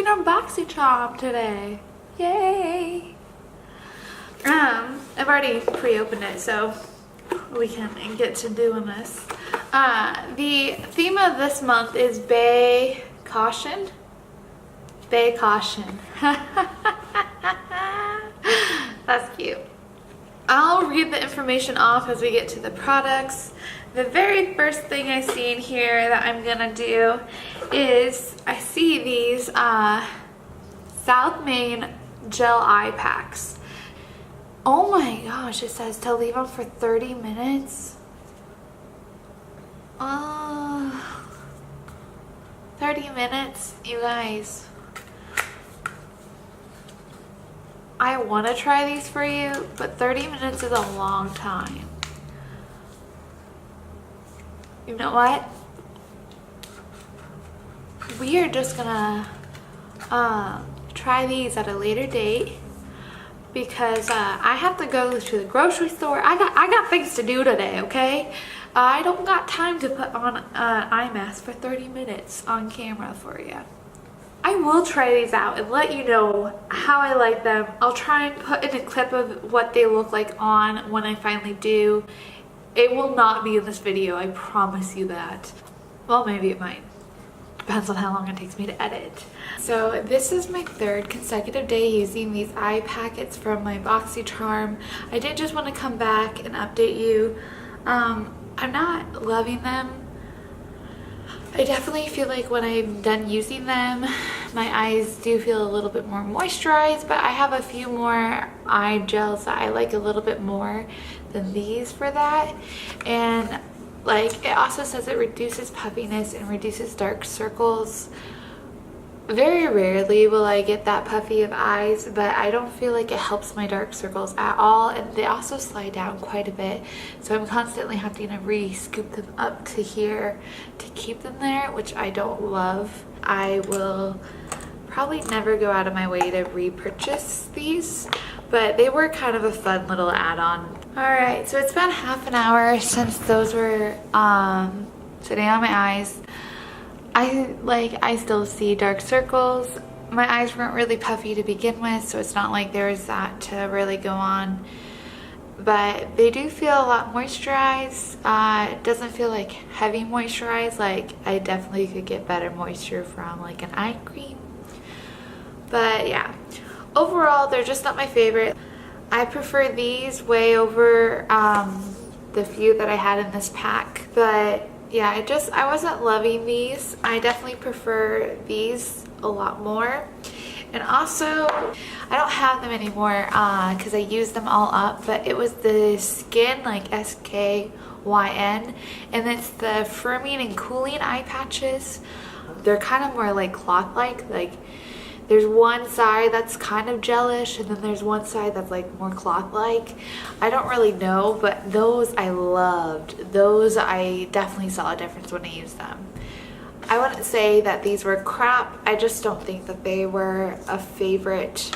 using our Boxycharm today. Yay! I've already pre-opened it, so we can get to doing this. The theme of this month is Bay Caution. Bay Caution. That's cute. I'll read the information off as we get to the products. The very first thing I see in here that I'm gonna do is I see these South Main gel eye packs. Oh my gosh, it says to leave them for 30 minutes. 30 minutes, you guys. I want to try these for you, but 30 minutes is a long time. You know what? We are just gonna try these at a later date because I have to go to the grocery store. I got things to do today, okay? I don't got time to put on an eye mask for 30 minutes on camera for you. I will try these out and let you know how I like them. I'll try and put in a clip of what they look like on when I finally do. It will not be in this video, I promise you that. Well, maybe it might. Depends on how long it takes me to edit. So this is my third consecutive day using these eye packets from my Boxycharm. I did just want to come back and update you. I'm not loving them. I definitely feel like when I'm done using them, my eyes do feel a little bit more moisturized, but I have a few more eye gels that I like a little bit more than these for that. And like, it also says it reduces puffiness and reduces dark circles. Very rarely will I get that puffy of eyes, but I don't feel like it helps my dark circles at all, and they also slide down quite a bit, so I'm constantly having to re-scoop them up to here to keep them there, which I don't love. I will probably never go out of my way to repurchase these, but they were kind of a fun little add-on. Alright, so it's been half an hour since those were sitting on my eyes. I still see dark circles. My eyes weren't really puffy to begin with, so it's not like there was that to really go on. But they do feel a lot moisturized. It doesn't feel like heavy moisturized. Like, I definitely could get better moisture from like an eye cream. But yeah, overall they're just not my favorite. I prefer these way over the few that I had in this pack. But yeah, I wasn't loving these. I definitely prefer these a lot more. And also, I don't have them anymore because I used them all up, but it was the Skin, like SKYN, and it's the firming and cooling eye patches. They're kind of more like cloth-like. Like, there's one side that's kind of gelish, and then there's one side that's like more cloth-like. I don't really know, but those I loved. Those, I definitely saw a difference when I used them. I wouldn't say that these were crap. I just don't think that they were a favorite.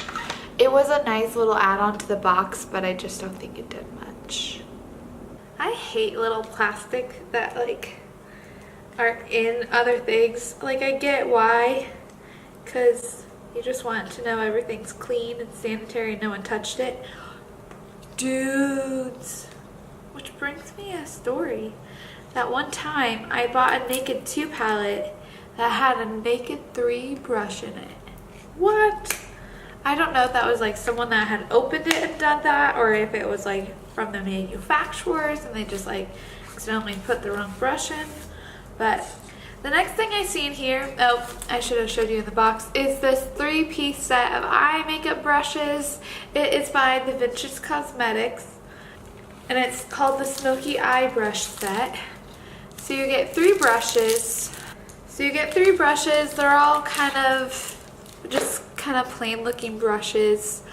It was a nice little add-on to the box, but I just don't think it did much. I hate little plastic that like are in other things. Like, I get why, because you just want to know everything's clean and sanitary and no one touched it. Dudes. Which brings me a story. That one time I bought a Naked 2 palette that had a Naked 3 brush in it. What? I don't know if that was like someone that had opened it and done that, or if it was like from the manufacturers and they just like accidentally put the wrong brush in. But the next thing I see in here, oh, I should have showed you in the box, is this 3-piece set of eye makeup brushes. It is by the Vintage Cosmetics, and it's called the Smokey Eye Brush Set. So you get 3 brushes. They're all kind of plain looking brushes.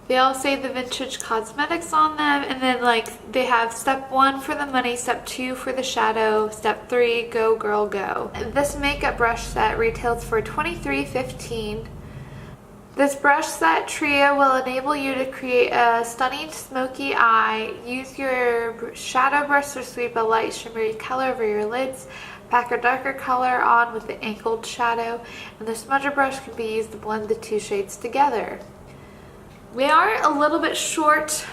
They all say the Vintage Cosmetics on them, and then like they have step 1 for the money, step 2 for the shadow, step 3 go girl go. This makeup brush set retails for $23.15. This brush set trio will enable you to create a stunning smoky eye. Use your shadow brush to sweep a light shimmery color over your lids. pack a darker color on with the angled shadow, and the smudger brush can be used to blend the two shades together. We are a little bit short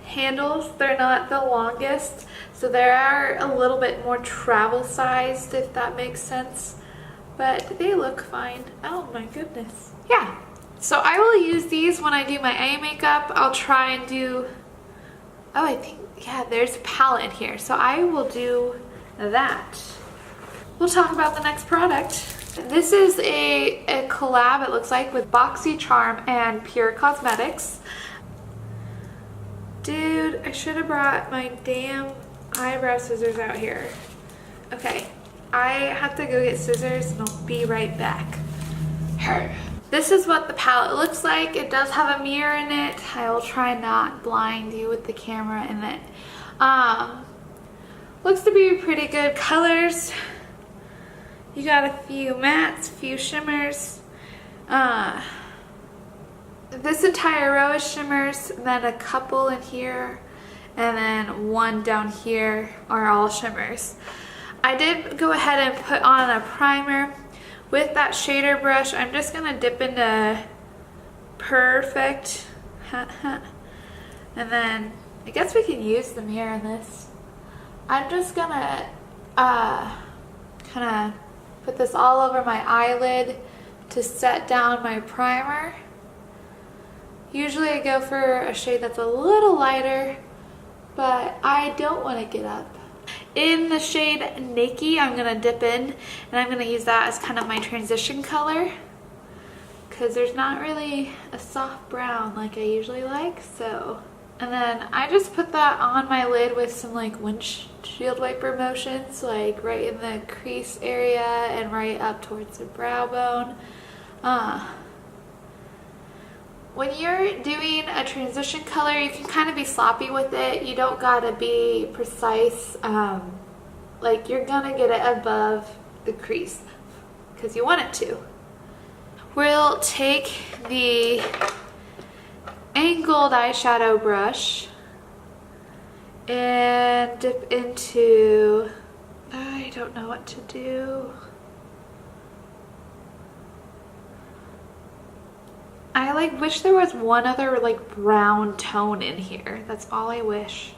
handles, they're not the longest, so they are a little bit more travel sized, if that makes sense, but they look fine. Oh my goodness. Yeah, so I will use these when I do my eye makeup. I'll try and do, oh, I think, yeah, there's a palette in here, so I will do that. We'll talk about the next product. This is a collab, it looks like, with Boxycharm and Pure Cosmetics. Dude, I should have brought my damn eyebrow scissors out here. Okay, I have to go get scissors and I'll be right back. This is what the palette looks like. It does have a mirror in it. I will try not blind you with the camera in it. Looks to be pretty good colors. You got a few mattes, a few shimmers. This entire row is shimmers, then a couple in here, and then one down here are all shimmers. I did go ahead and put on a primer. With that shader brush, I'm just gonna dip into Perfect. And then, I guess we can use the mirror in this. I'm just gonna kind of put this all over my eyelid to set down my primer. Usually I go for a shade that's a little lighter, but I don't want to get up. In the shade Naked, I'm going to dip in, and I'm going to use that as kind of my transition color, because there's not really a soft brown like I usually like, so. And then I just put that on my lid with some like windshield wiper motions, like right in the crease area and right up towards the brow bone. When you're doing a transition color, you can kind of be sloppy with it. You don't gotta be precise. Like, you're gonna get it above the crease because you want it to. We'll take the angled eyeshadow brush and dip into, I don't know what to do. I like wish there was one other like brown tone in here. That's all I wish.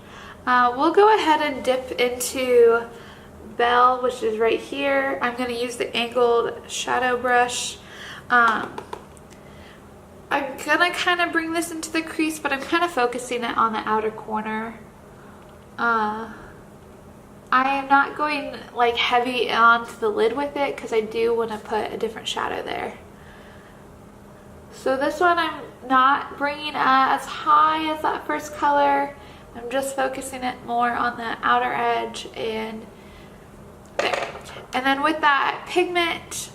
We'll go ahead and dip into Belle, which is right here. I'm going to use the angled shadow brush. I'm going to kind of bring this into the crease, but I'm kind of focusing it on the outer corner. I am not going like heavy onto the lid with it because I do want to put a different shadow there. So this one I'm not bringing as high as that first color. I'm just focusing it more on the outer edge and there. And then with that pigment,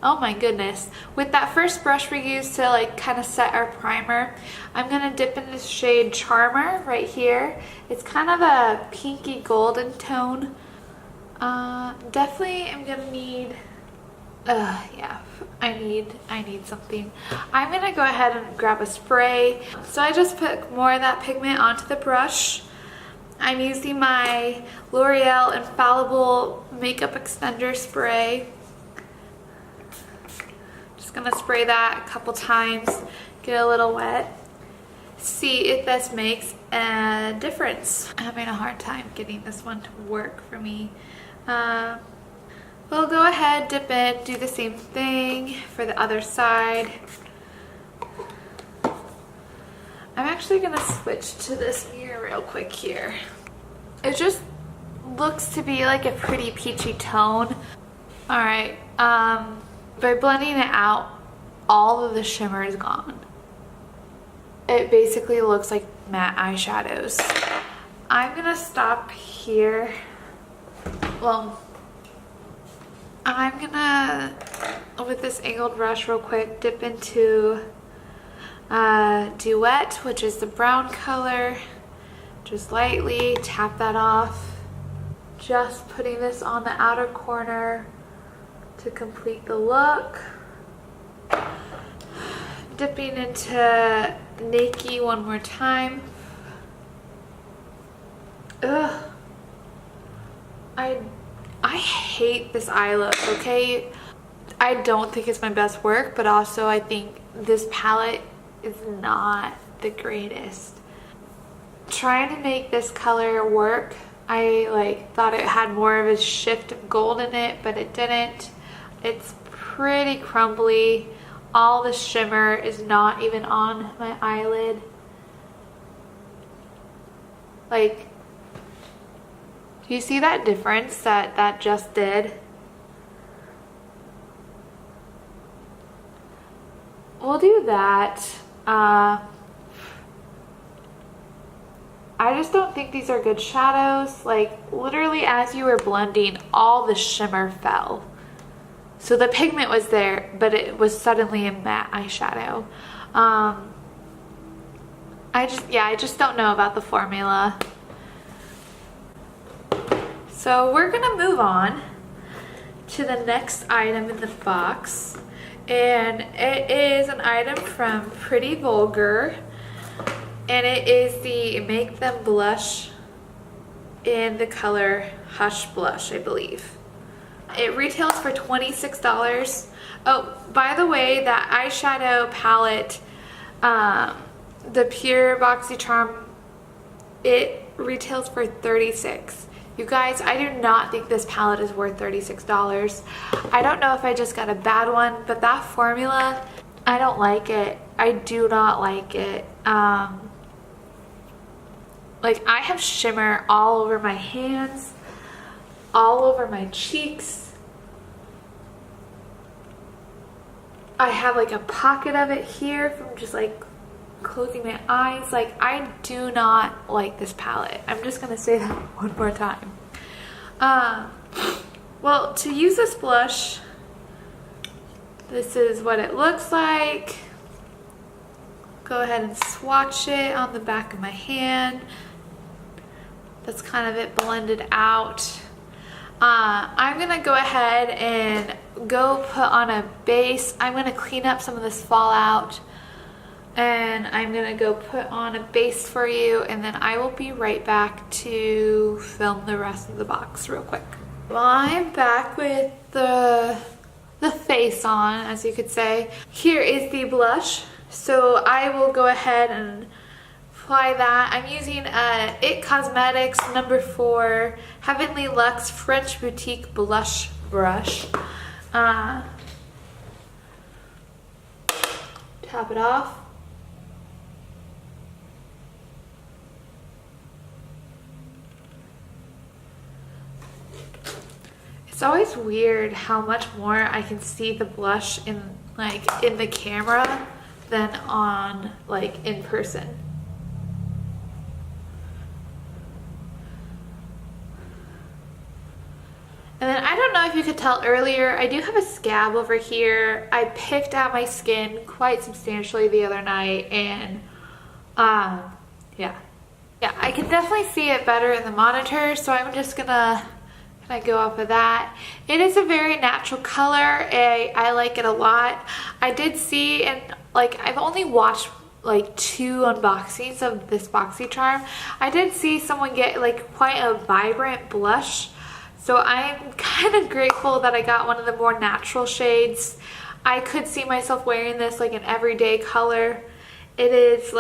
oh my goodness. With that first brush we used to like kind of set our primer, I'm going to dip in this shade Charmer right here. It's kind of a pinky golden tone. Definitely I'm going to need, yeah, I need something. I'm going to go ahead and grab a spray. So I just put more of that pigment onto the brush. I'm using my L'Oreal Infallible Makeup Extender Spray. Just gonna spray that a couple times, get a little wet, see if this makes a difference. I'm having a hard time getting this one to work for me. We'll go ahead, dip in, do the same thing for the other side. I'm actually gonna switch to this mirror real quick here. It just looks to be like a pretty peachy tone. All right, by blending it out, all of the shimmer is gone. It basically looks like matte eyeshadows. I'm gonna stop here. Well, I'm gonna, with this angled brush real quick, dip into Duet, which is the brown color. Just lightly tap that off. Just putting this on the outer corner to complete the look. Dipping into Naked one more time. Ugh. I hate this eye look, okay? I don't think it's my best work, but also I think this palette is not the greatest. Trying to make this color work, I like thought it had more of a shift of gold in it, but it didn't. It's pretty crumbly. All the shimmer is not even on my eyelid. Like, do you see that difference that just did? We'll do that. I just don't think these are good shadows. Like, literally as you were blending, all the shimmer fell. So the pigment was there, but it was suddenly a matte eyeshadow. I just don't know about the formula. So we're gonna move on to the next item in the box. And it is an item from Pretty Vulgar. And it is the Make Them Blush in the color Hush Blush, I believe. It retails for $26. Oh, by the way, that eyeshadow palette, the Pure Boxycharm, it retails for $36. You guys, I do not think this palette is worth $36. I don't know if I just got a bad one, but that formula, I don't like it. I do not like it. Like, I have shimmer all over my hands, all over my cheeks. I have like a pocket of it here from just like closing my eyes. Like, I do not like this palette. I'm just gonna say that one more time. Well, to use this blush, this is what it looks like. Go ahead and swatch it on the back of my hand. That's kind of it blended out. I'm gonna go ahead and go put on a base. I'm gonna clean up some of this fallout, and I'm gonna go put on a base for you, and then I will be right back to film the rest of the box real quick. Well, I'm back with the face on, as you could say. Here is the blush. So I will go ahead and apply that. I'm using IT Cosmetics number 4 Heavenly Luxe French Boutique Blush Brush. Tap it off. It's always weird how much more I can see the blush in the camera than on in person. And then I don't know if you could tell earlier, I do have a scab over here. I picked out my skin quite substantially the other night, and yeah, I can definitely see it better in the monitor, so I'm just gonna go off of that. It is a very natural color. I like it a lot. I did see, and I've only watched 2 unboxings of this Boxycharm. I did see someone get quite a vibrant blush, so I'm kind of grateful that I got one of the more natural shades. I could see myself wearing this an everyday color. It is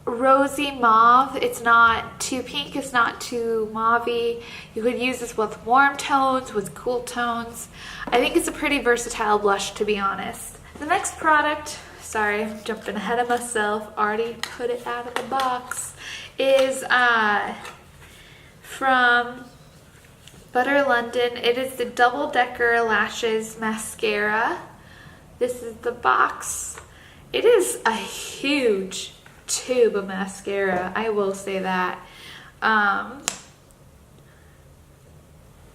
rosy mauve. It's not too pink, it's not too mauvey. You could use this with warm tones, with cool tones. I think it's a pretty versatile blush, to be honest. The next product, sorry, I'm jumping ahead of myself, already put it out of the box, is from Butter London. It is the Double Decker Lashes Mascara. This is the box. It is a huge tube of mascara, I will say that.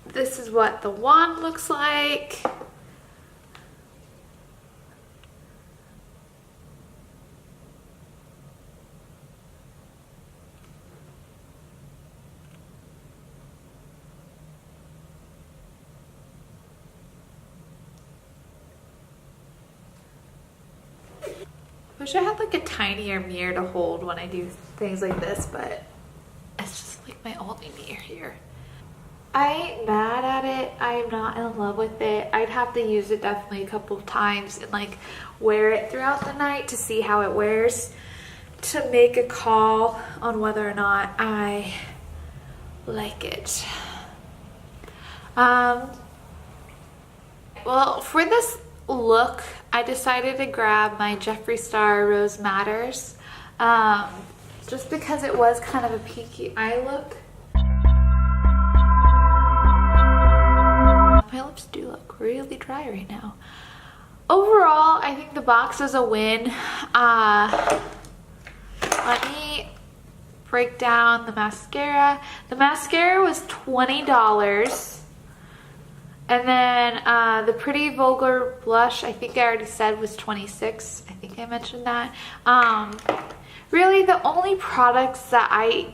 This is what the wand looks like. Wish I had a tinier mirror to hold when I do things like this, but it's just my only mirror here. I ain't mad at it. I am not in love with it. I'd have to use it definitely a couple of times and like wear it throughout the night to see how it wears to make a call on whether or not I like it. Well, for this look, I decided to grab my Jeffree Star Rose Matters, just because it was kind of a pinky eye look. My lips do look really dry right now. Overall, I think the box is a win. Let me break down the mascara. The mascara was $20. And then the Pretty Vulgar blush, I think I already said was $26. I think I mentioned that. Really, the only products that I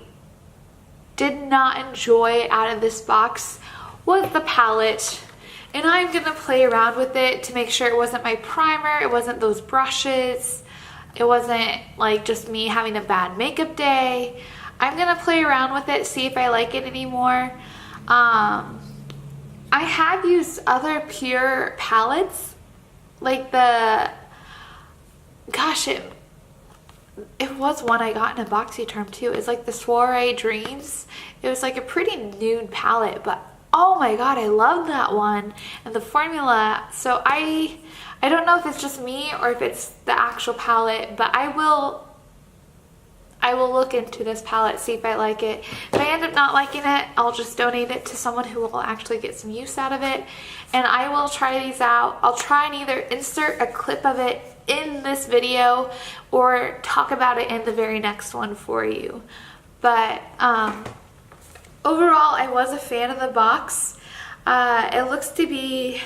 did not enjoy out of this box was the palette. And I'm going to play around with it to make sure it wasn't my primer, it wasn't those brushes, it wasn't like just me having a bad makeup day. I'm going to play around with it, see if I like it anymore. I have used other pure palettes, like the, gosh, it was one I got in a Boxycharm too. It's like the Soiree Dreams. It was like a pretty nude palette, but oh my god, I love that one and the formula. So I don't know if it's just me or if it's the actual palette, but I will look into this palette, see if I like it. If I end up not liking it, I'll just donate it to someone who will actually get some use out of it. And I will try these out. I'll try and either insert a clip of it in this video or talk about it in the very next one for you. But overall, I was a fan of the box. It looks to be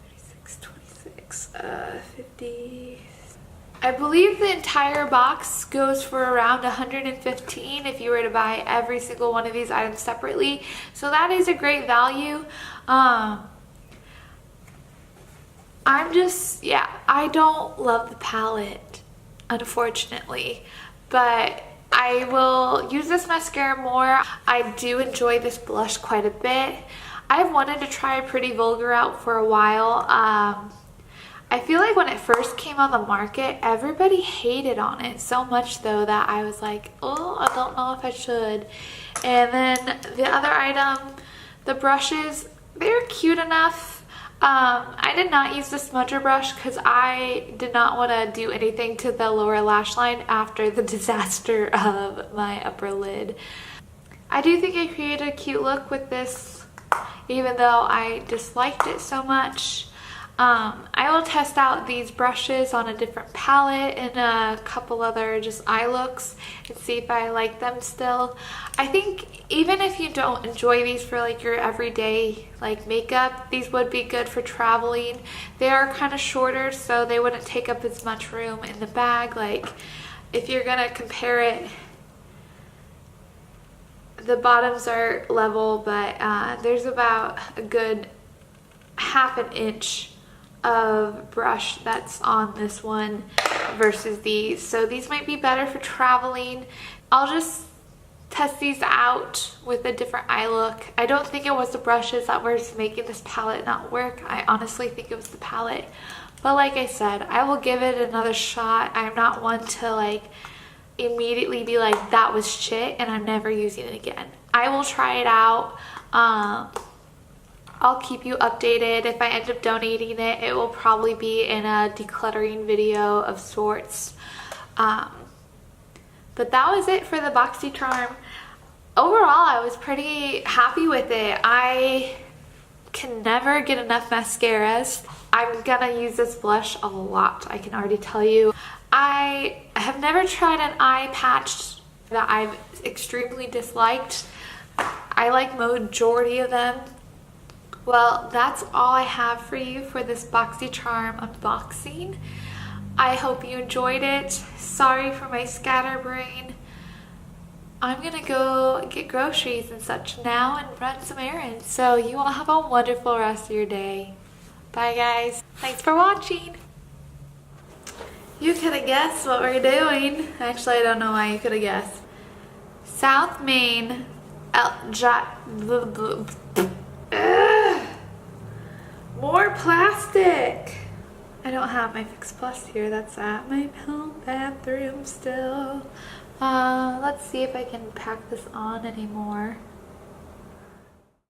36, 26, 50... I believe the entire box goes for around $115 if you were to buy every single one of these items separately. So that is a great value. I don't love the palette, unfortunately, but I will use this mascara more. I do enjoy this blush quite a bit. I've wanted to try Pretty Vulgar out for a while. I feel like when it first came on the market, everybody hated on it so much though that I was like, oh, I don't know if I should. And then the other item, the brushes, they're cute enough. I did not use the smudger brush because I did not want to do anything to the lower lash line after the disaster of my upper lid. I do think I created a cute look with this, even though I disliked it so much. I will test out these brushes on a different palette and a couple other just eye looks and see if I like them still. I think even if you don't enjoy these for like your everyday like makeup, these would be good for traveling. They are kind of shorter, so they wouldn't take up as much room in the bag. Like if you're gonna compare it, the bottoms are level, but there's about a good half an inch of brush that's on this one versus these. So these might be better for traveling. I'll just test these out with a different eye look. I don't think it was the brushes that were making this palette not work. I honestly think it was the palette. But like I said, I will give it another shot. I'm not one to like immediately be like, that was shit and I'm never using it again. I will try it out. I'll keep you updated. If I end up donating it, it will probably be in a decluttering video of sorts. But that was it for the Boxycharm. Overall, I was pretty happy with it. I can never get enough mascaras. I'm gonna use this blush a lot, I can already tell you. I have never tried an eye patch that I've extremely disliked. I like majority of them. Well, that's all I have for you for this Boxycharm unboxing. I hope you enjoyed it. Sorry for my scatterbrain. I'm gonna go get groceries and such now and run some errands. So you all have a wonderful rest of your day. Bye guys. Thanks for watching. You could have guessed what we're doing. Actually, I don't know why you could have guessed. South Main More plastic. I don't have my Fix Plus here. That's at my home bathroom still. Let's see if I can pack this on anymore.